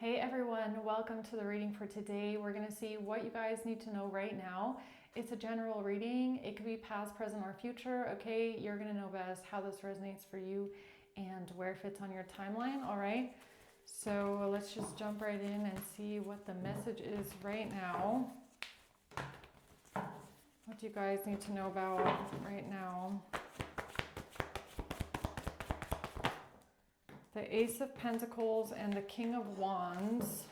Hey everyone, welcome to the reading for today. We're going to see what you guys need to know right now. It's a general reading. It could be past, present, or future. Okay, you're going to know best how this resonates for you and where it fits on your timeline. All right, so let's just jump right in and see what the message is right now. What do you guys need to know about right now? The Ace of Pentacles and the King of Wands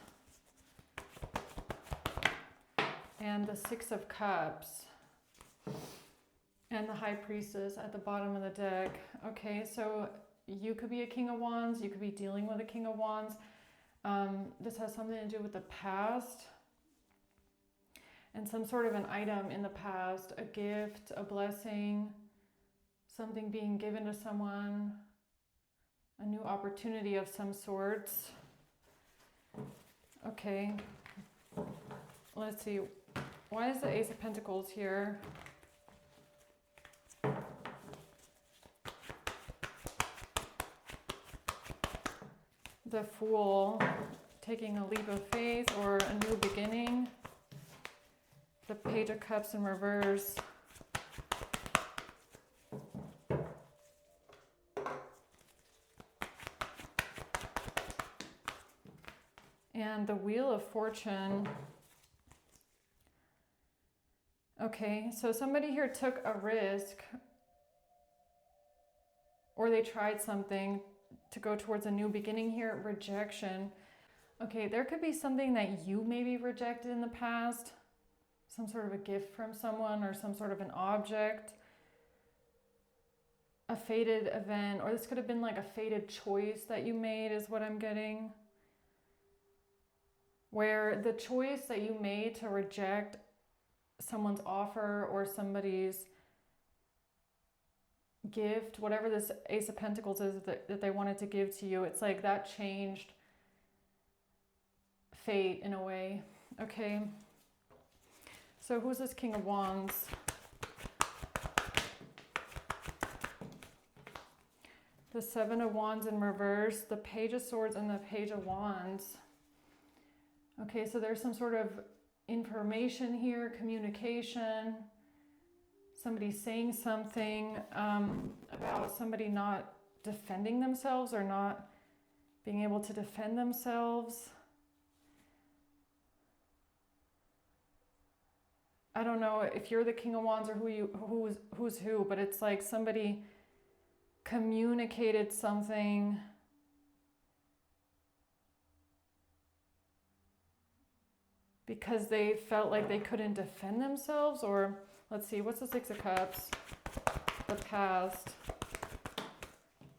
and the Six of Cups and the High Priestess at the bottom of the deck. Okay, so you could be a King of Wands, you could be dealing with a King of Wands. This has something to do with the past and some sort of an item in the past, a gift, a blessing, something being given to someone, a new opportunity of some sorts. Okay, let's see. Why is the Ace of Pentacles here? The Fool, taking a leap of faith or a new beginning. The Page of Cups in reverse. And the Wheel of Fortune. Okay, so somebody here took a risk or they tried something to go towards a new beginning here. Rejection. Okay, there could be something that you maybe rejected in the past. Some sort of a gift from someone or some sort of an object. A fated event, or this could have been like a fated choice that you made is what I'm getting. Where the choice that you made to reject someone's offer or somebody's gift, whatever this Ace of Pentacles is that they wanted to give to you, it's like that changed fate in a way. Okay, so who's this King of Wands? The Seven of Wands in reverse, the Page of Swords and the Page of Wands. Okay, so there's some sort of information here, communication, somebody saying something about somebody not defending themselves or not being able to defend themselves. I don't know if you're the King of Wands or who's who, but it's like somebody communicated something because they felt like they couldn't defend themselves. Or let's see, what's the Six of Cups? The past.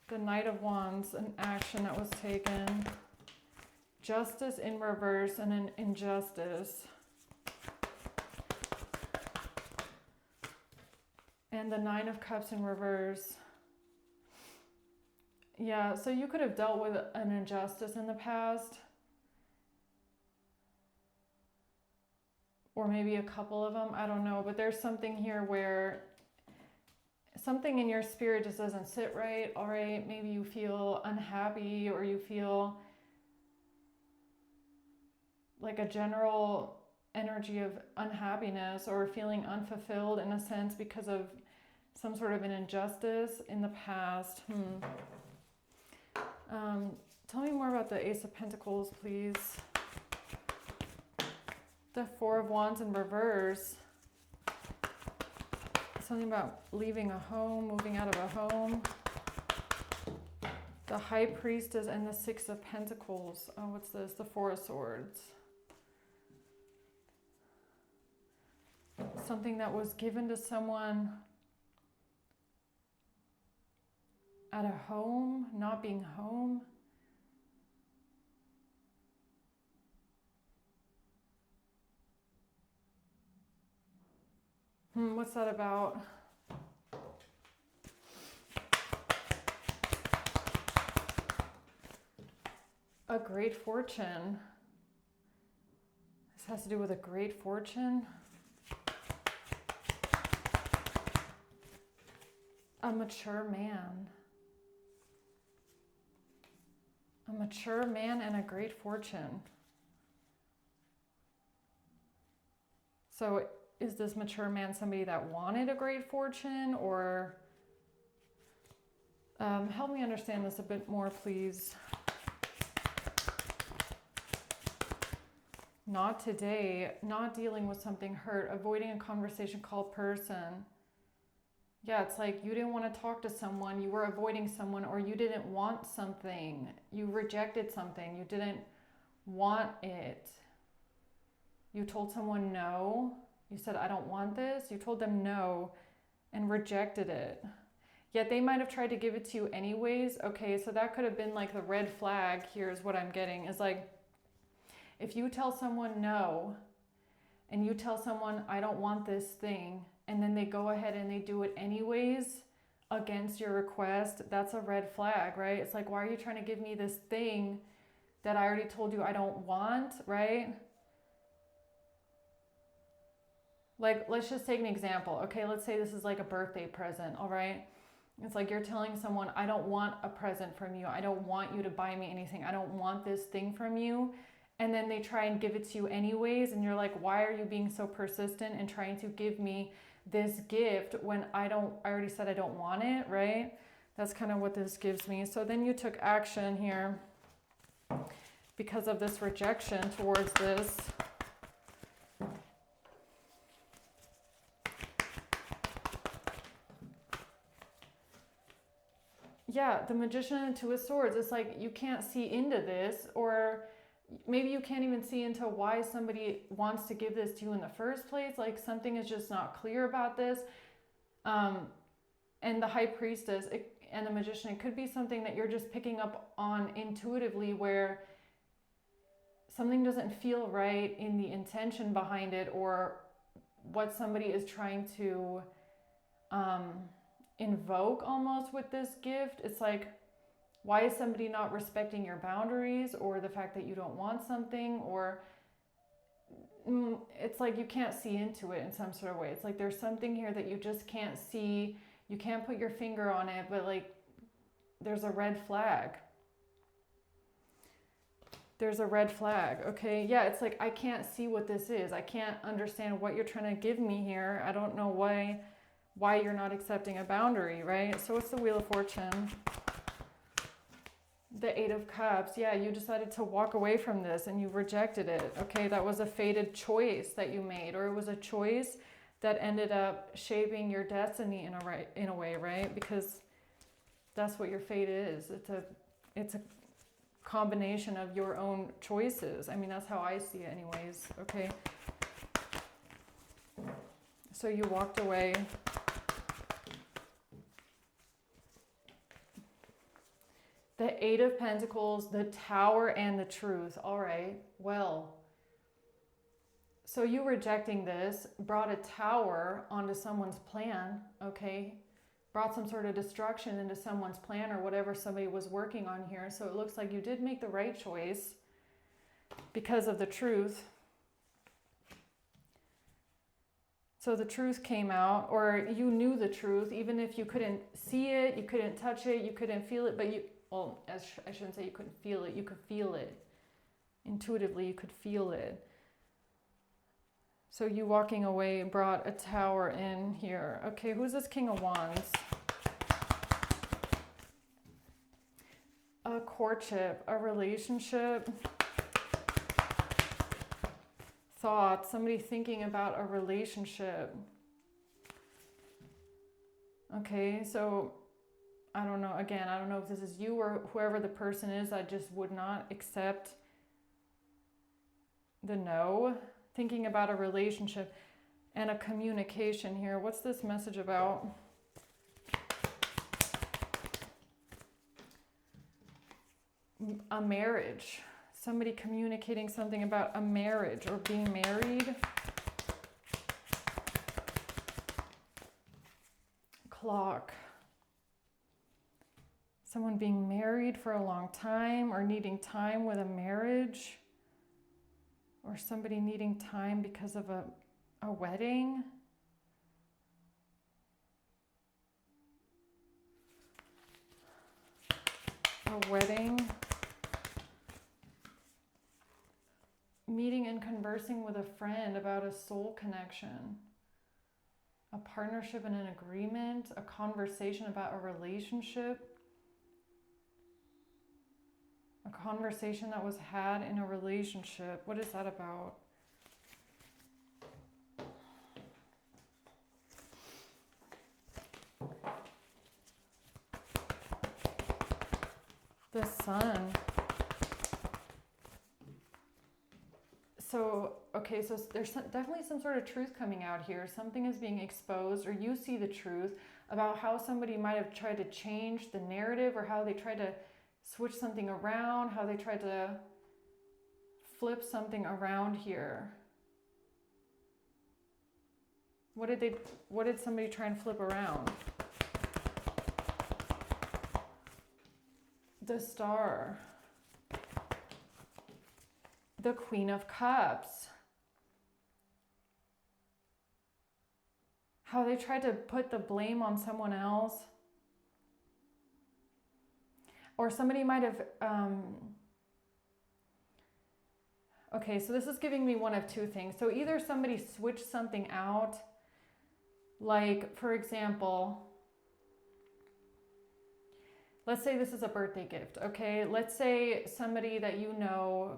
The Knight of Wands, an action that was taken. Justice in reverse and an injustice. And the Nine of Cups in reverse. Yeah, so you could have dealt with an injustice in the past. Or maybe a couple of them, I don't know. But there's something here where something in your spirit just doesn't sit right. All right, maybe you feel unhappy or you feel like a general energy of unhappiness or feeling unfulfilled in a sense because of some sort of an injustice in the past. Tell me more about the Ace of Pentacles, please. The Four of Wands in reverse. Something about leaving a home, moving out of a home. The High Priestess and the Six of Pentacles. Oh, what's this? The Four of Swords. Something that was given to someone at a home, not being home. What's that about? A great fortune. This has to do with a great fortune. A mature man. A mature man and a great fortune. So is this mature man somebody that wanted a great fortune, or help me understand this a bit more, please. Not today, not dealing with something hurt, avoiding a conversation called person. Yeah, it's like you didn't want to talk to someone, you were avoiding someone, or you didn't want something. You rejected something, you didn't want it. You told someone no. You said, I don't want this. You told them no and rejected it. Yet they might have tried to give it to you anyways. Okay, so that could have been like the red flag. Here's what I'm getting is like, if you tell someone no, and you tell someone, I don't want this thing, and then they go ahead and they do it anyways against your request, that's a red flag, right? It's like, why are you trying to give me this thing that I already told you I don't want, right? Like, let's just take an example. Okay, let's say this is like a birthday present, all right? It's like you're telling someone, I don't want a present from you. I don't want you to buy me anything. I don't want this thing from you. And then they try and give it to you anyways. And you're like, why are you being so persistent and trying to give me this gift when I already said I don't want it, right? That's kind of what this gives me. So then you took action here because of this rejection towards this. Yeah, the Magician and Two of Swords, it's like you can't see into this, or maybe you can't even see into why somebody wants to give this to you in the first place. Like something is just not clear about this. And the High Priestess and the Magician, it could be something that you're just picking up on intuitively, where something doesn't feel right in the intention behind it, or what somebody is trying to invoke almost with this gift. It's like, why is somebody not respecting your boundaries, or the fact that you don't want something, or it's like you can't see into it in some sort of way. It's like there's something here that you just can't see. You can't put your finger on it, but like there's a red flag. There's a red flag, okay? Yeah, it's like I can't see what this is. I can't understand what you're trying to give me here. I don't know why you're not accepting a boundary, right? So what's the Wheel of Fortune? The Eight of Cups. Yeah, you decided to walk away from this and you rejected it. Okay, that was a fated choice that you made, or it was a choice that ended up shaping your destiny in a way, right? Because that's what your fate is. It's a combination of your own choices. I mean, that's how I see it anyways, okay? So you walked away. The Eight of Pentacles, the Tower, and the Truth. All right, well, so you rejecting this brought a tower onto someone's plan, okay? Brought some sort of destruction into someone's plan or whatever somebody was working on here. So it looks like you did make the right choice because of the Truth. So the truth came out, or you knew the truth, even if you couldn't see it, you couldn't touch it, you couldn't feel it, but well, I shouldn't say you couldn't feel it, you could feel it. Intuitively, you could feel it. So you walking away brought a tower in here. Okay, who's this King of Wands? A courtship, a relationship, thoughts, somebody thinking about a relationship. Okay, so I don't know, again, I don't know if this is you or whoever the person is that just would not accept the no. Thinking about a relationship and a communication here. What's this message about? A marriage. Somebody communicating something about a marriage or being married. Clock. Someone being married for a long time or needing time with a marriage. Or somebody needing time because of a wedding. A wedding. meeting and conversing with a friend about a soul connection, a partnership and an agreement, a conversation about a relationship, a conversation that was had in a relationship. What is that about? The Sun. So, okay, so there's definitely some sort of truth coming out here. Something is being exposed, or you see the truth about how somebody might have tried to change the narrative, or how they tried to switch something around, how they tried to flip something around here. What did somebody try and flip around? The Star. The Queen of Cups. How they tried to put the blame on someone else. Or somebody might have, okay, so this is giving me one of two things. So either somebody switched something out, like, for example, let's say this is a birthday gift, okay? Let's say somebody that you know,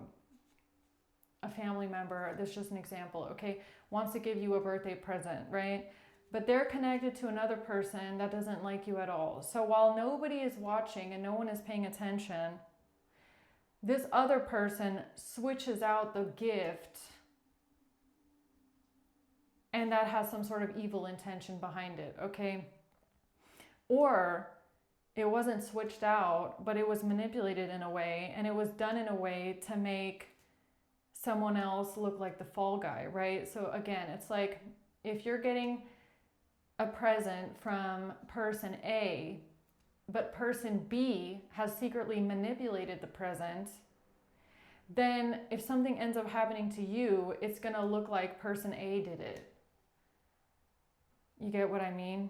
a family member, this is just an example, okay, wants to give you a birthday present, right? But they're connected to another person that doesn't like you at all. So while nobody is watching and no one is paying attention, this other person switches out the gift, and that has some sort of evil intention behind it, okay? Or it wasn't switched out, but it was manipulated in a way, and it was done in a way to make someone else look like the fall guy, right? So again, it's like if you're getting a present from person A, but person B has secretly manipulated the present, then if something ends up happening to you, it's gonna look like person A did it. You get what I mean?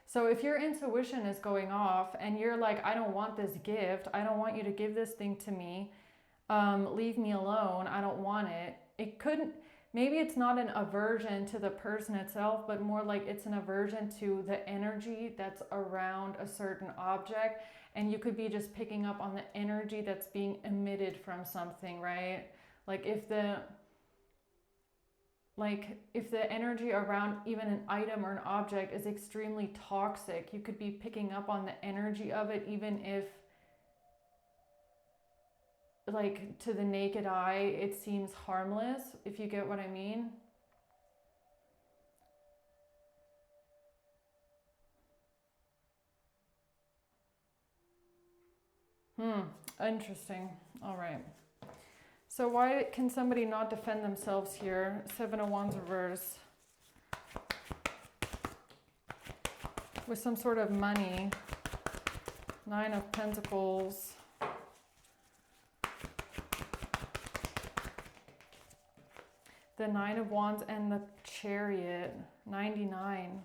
So if your intuition is going off and you're like, I don't want this gift, I don't want you to give this thing to me, leave me alone, I don't want it. It couldn't, maybe it's not an aversion to the person itself, but more like it's an aversion to the energy that's around a certain object. And you could be just picking up on the energy that's being emitted from something, right? Like if the energy around even an item or an object is extremely toxic, you could be picking up on the energy of it, even if, like, to the naked eye, it seems harmless, if you get what I mean. Interesting. All right. So why can somebody not defend themselves here? 7 of Wands reverse. With some sort of money. 9 of Pentacles. The 9 of Wands and the Chariot. 99.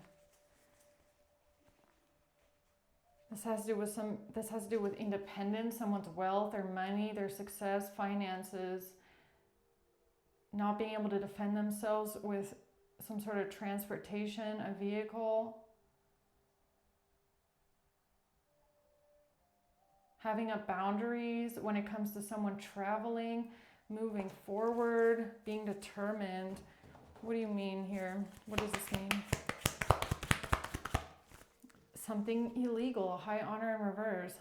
This has to do with independence, someone's wealth, their money, their success, finances, not being able to defend themselves with some sort of transportation, a vehicle, having up boundaries when it comes to someone traveling, moving forward, being determined. What do you mean here? What does this mean? Something illegal, high honor in reverse.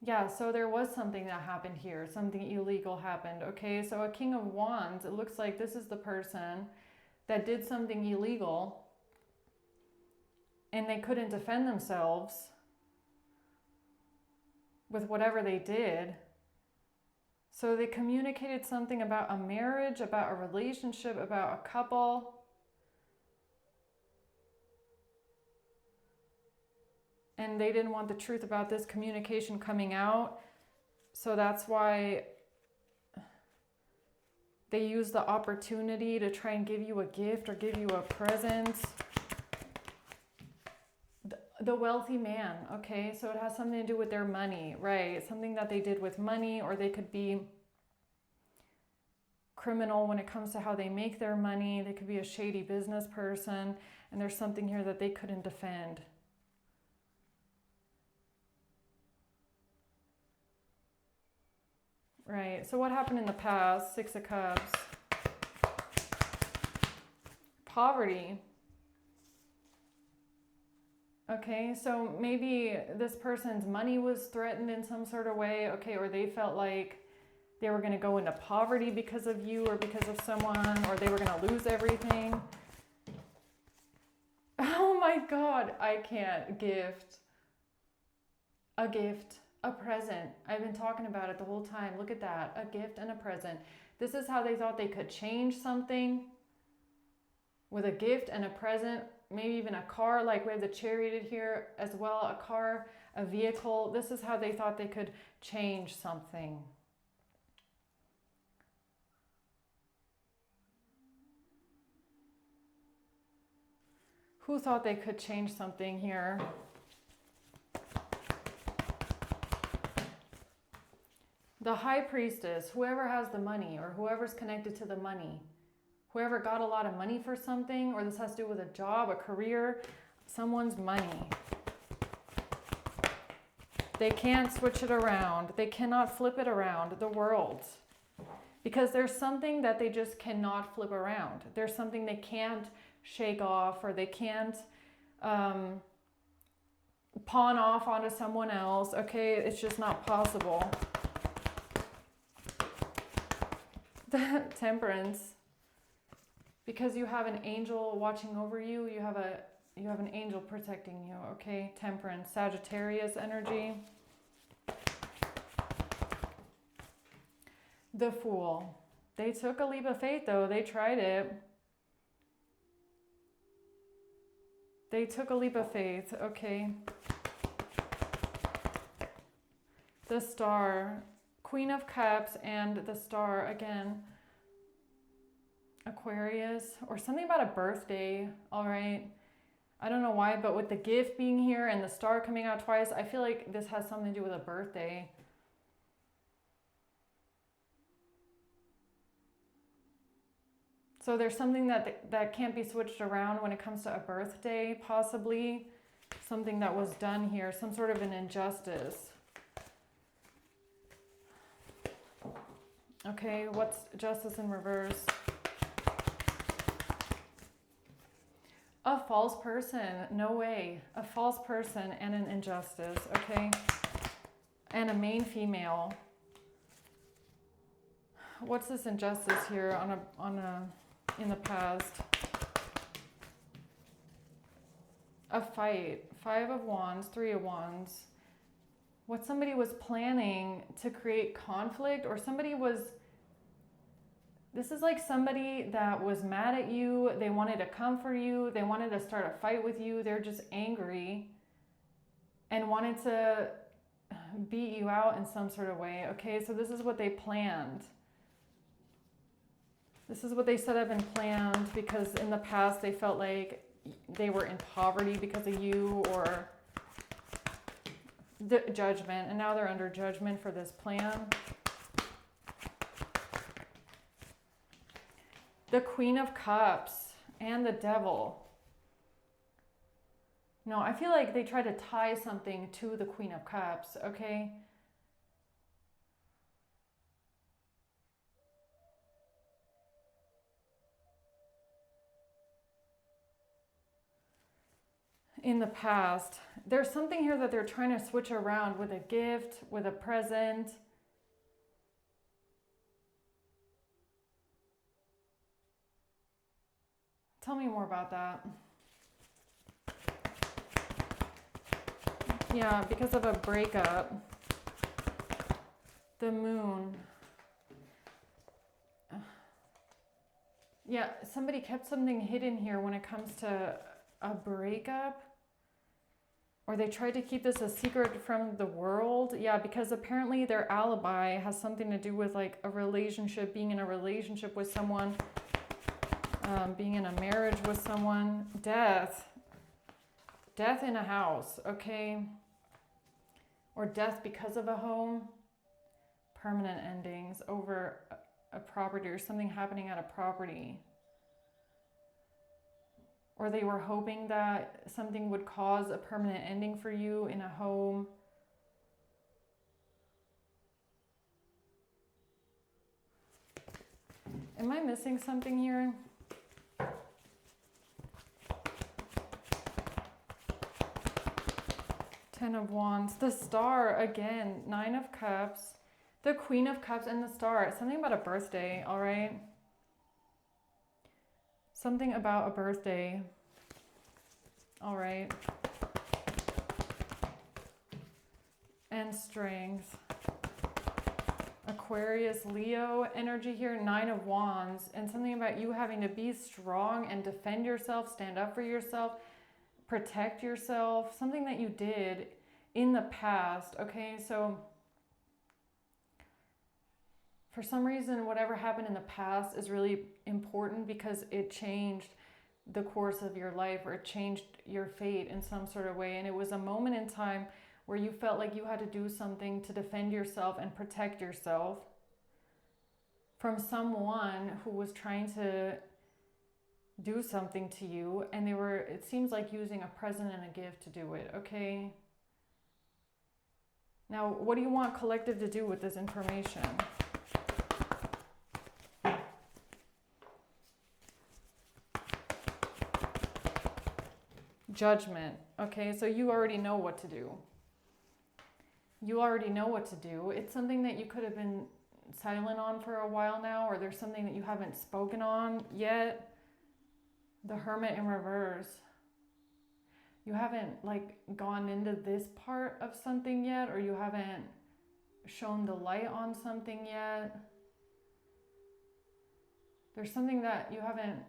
Yeah, so there was something that happened here. Something illegal happened. Okay, so a King of Wands, it looks like this is the person that did something illegal and they couldn't defend themselves with whatever they did. So they communicated something about a marriage, about a relationship, about a couple. And they didn't want the truth about this communication coming out. So that's why they used the opportunity to try and give you a gift or give you a present. The wealthy man, okay? So it has something to do with their money, right? Something that they did with money, or they could be criminal when it comes to how they make their money. They could be a shady business person, and there's something here that they couldn't defend. Right, so what happened in the past? Six of Cups. Poverty. Okay, so maybe this person's money was threatened in some sort of way, okay, or they felt like they were going to go into poverty because of you or because of someone, or they were going to lose everything. Oh my God, I can't. Gift. A gift. A present. I've been talking about it the whole time. Look at that. A gift and a present. This is how they thought they could change something with a gift and a present. Maybe even a car, like we have the Chariot here as well. A car, a vehicle. This is how they thought they could change something. Who thought they could change something here? The High Priestess, whoever has the money or whoever's connected to the money, whoever got a lot of money for something, or this has to do with a job, a career, someone's money. They can't switch it around. They cannot flip it around, the world. Because there's something that they just cannot flip around. There's something they can't shake off, or they can't pawn off onto someone else. Okay, it's just not possible. The Temperance, because you have an angel watching over you, you have an angel protecting you. Okay, Temperance, Sagittarius energy. The Fool. They took a leap of faith though. They tried it. They took a leap of faith. Okay. The Star. Queen of Cups and the Star again. Aquarius, or something about a birthday. All right. I don't know why, but with the gift being here and the Star coming out twice, I feel like this has something to do with a birthday. So there's something that can't be switched around when it comes to a birthday, possibly. Something that was done here, some sort of an injustice. Okay, what's justice in reverse? A false person, no way. A false person and an injustice, okay? And a main female. What's this injustice here in the past? A fight. 5 of Wands, 3 of Wands. What somebody was planning to create conflict, or this is like somebody that was mad at you. They wanted to come for you. They wanted to start a fight with you. They're just angry and wanted to beat you out in some sort of way. Okay, so this is what they planned. This is what they set up and planned, because in the past they felt like they were in poverty because of you, or the judgment, and now they're under judgment for this plan. The Queen of Cups and the Devil. No, I feel like they try to tie something to the Queen of Cups, okay? In the past, there's something here that they're trying to switch around with a gift, with a present. Tell me more about that. Yeah, because of a breakup. The Moon. Yeah, somebody kept something hidden here when it comes to a breakup. Or they tried to keep this a secret from the world. Yeah, because apparently their alibi has something to do with like a relationship, being in a relationship with someone, being in a marriage with someone. Death. death in a house, okay? Or death because of a home. Permanent endings over a property or something happening at a property. Or they were hoping that something would cause a permanent ending for you in a home. Am I missing something here? Ten of Wands, the Star again, Nine of Cups, the Queen of Cups and the Star. Something about a birthday, all right? Something about a birthday. All right. And strength. Aquarius, Leo energy here, Nine of Wands. And something about you having to be strong and defend yourself, stand up for yourself, protect yourself. Something that you did in the past, okay? So for some reason, whatever happened in the past is really important because it changed the course of your life, or it changed your fate in some sort of way. And it was a moment in time where you felt like you had to do something to defend yourself and protect yourself from someone who was trying to do something to you. And they were, it seems like, using a present and a gift to do it, okay? Now, what do you want collective to do with this information? Judgment. Okay, so you already know what to do. You already know what to do. It's something that you could have been silent on for a while now, or there's something that you haven't spoken on yet. The Hermit in reverse. You haven't like gone into this part of something yet, or you haven't shown the light on something yet. There's something that you haven't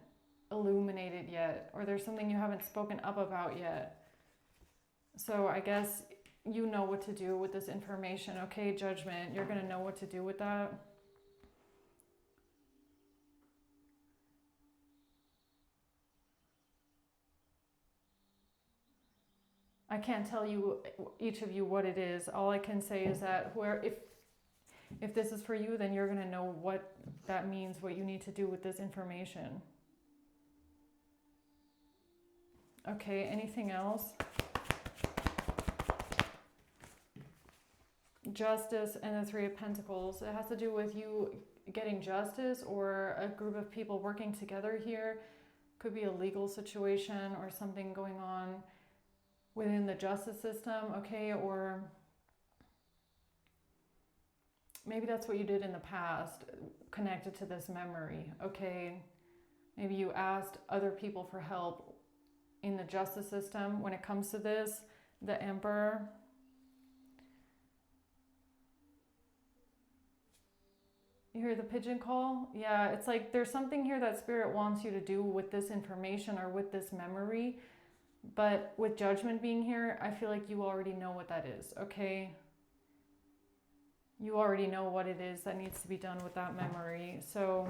illuminated yet, or there's something you haven't spoken up about yet. So I guess you know what to do with this information, okay? Judgment, you're going to know what to do with that. I can't tell you, each of you, what it is. All I can say is that if this is for you, then you're going to know what that means, what you need to do with this information. Okay, anything else? Justice and the Three of Pentacles. It has to do with you getting justice, or a group of people working together here. Could be a legal situation or something going on within the justice system, okay? Or maybe that's what you did in the past, connected to this memory, okay? Maybe you asked other people for help in the justice system when it comes to this. The Emperor. You hear the pigeon call? Yeah, it's like there's something here that Spirit wants you to do with this information or with this memory. But with Judgment being here, I feel like you already know what that is, okay? You already know what it is that needs to be done with that memory. So,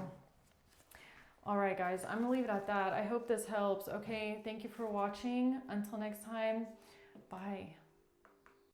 all right, guys, I'm going to leave it at that. I hope this helps, okay? Thank you for watching. Until next time, bye.